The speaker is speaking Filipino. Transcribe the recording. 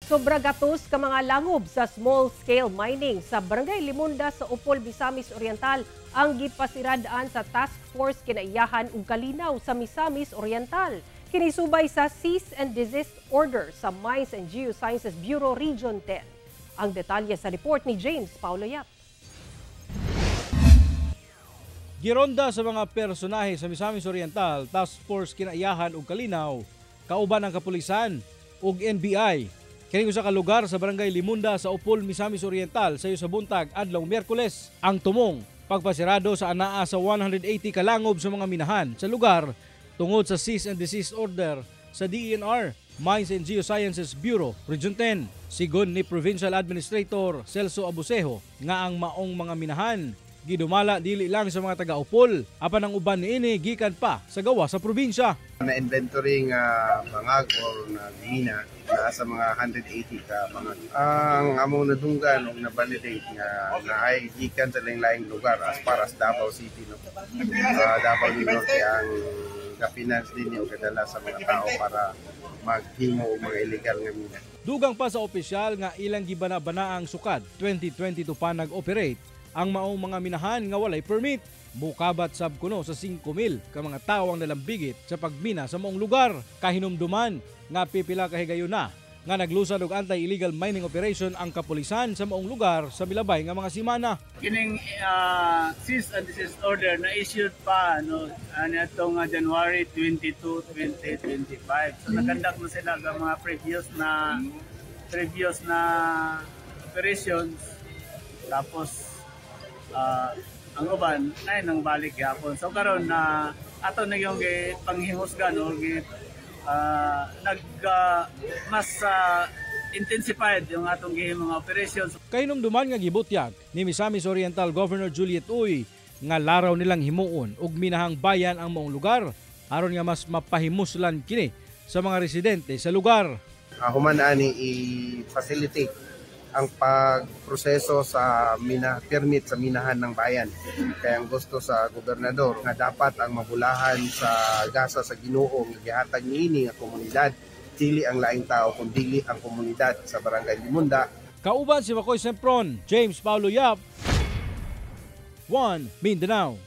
Sobra gatos ka mga langob sa small-scale mining sa Barangay Limunda sa Upol, Misamis Oriental ang gipasiradaan sa Task Force Kinaiyahan ug Kalinaw sa Misamis Oriental. Kinisubay sa Cease and Desist Order sa Mines and Geosciences Bureau Region 10. Ang detalye sa report ni James Paulo Yap. Gironda sa mga personahe sa Misamis Oriental Task Force Kinaiyahan ug Kalinaw, kauban ang kapulisan ug NBI. Kining usa ka lugar sa Barangay Limunda sa Upol, Misamis Oriental sayo sa buntag adlaw Miyerkules. Ang tumong pagpasirado sa anaa sa 180 ka langob sa mga minahan sa lugar tungod sa Cease and Desist Order sa DENR, Mines and Geosciences Bureau Region 10. Sigon ni Provincial Administrator Celso Abusejo nga ang maong mga minahan gidumala dili lang sa mga taga-Upol, apan ang uban niini gikan pa sa gawa sa probinsya. Na inventory nga bangag or na mina na sa mga 180 ka bangag. Ang among nadunggan o na-validate nga naay gikan sa laing-laing lugar as far as Davao City. No? Davao del Norte ang kapinance din yung kadala sa mga tao para maghimo o mga illegal nga mina. Dugang pa sa opisyal nga ilang gibana-bana ang sukad 2022 pa nag-operate ang maong mga minahan nga walay permit. Mukabat sab kuno sa 5,000 ka mga tawo ang nalambigit sa pagmina sa maong lugar. Kahinumduman nga pipila ka higayon na nga naglusad og anti-illegal mining operation ang kapulisan sa maong lugar sa milabay nga mga semana. Kining cease and desist order na issued pa atong January 22, 2025. So nakandak na sila ng mga previous na operations. Tapos ang uban ay nang balik gyapon. So karon na ato na yung panghihusgan o mas intensified yung atong mga operations. Kahinumduman nga gibutyag ni Misamis Oriental Governor Juliet Uy nga laraw nilang himuon og minahang bayan ang maong lugar aron nga mas mapahimuslan kini sa mga residente sa lugar. Human ani i-facilitate ang pagproseso sa permit sa minahan ng bayan. Kaya ang gusto sa gobernador nga dapat ang mabulahan sa gasa sa Ginoo nga gihatag niini nga komunidad dili ang laing tao kundi ang komunidad sa Barangay Limunda. Kauban si Makoy Sempron, James Paulo Yap, 1 Mindanao.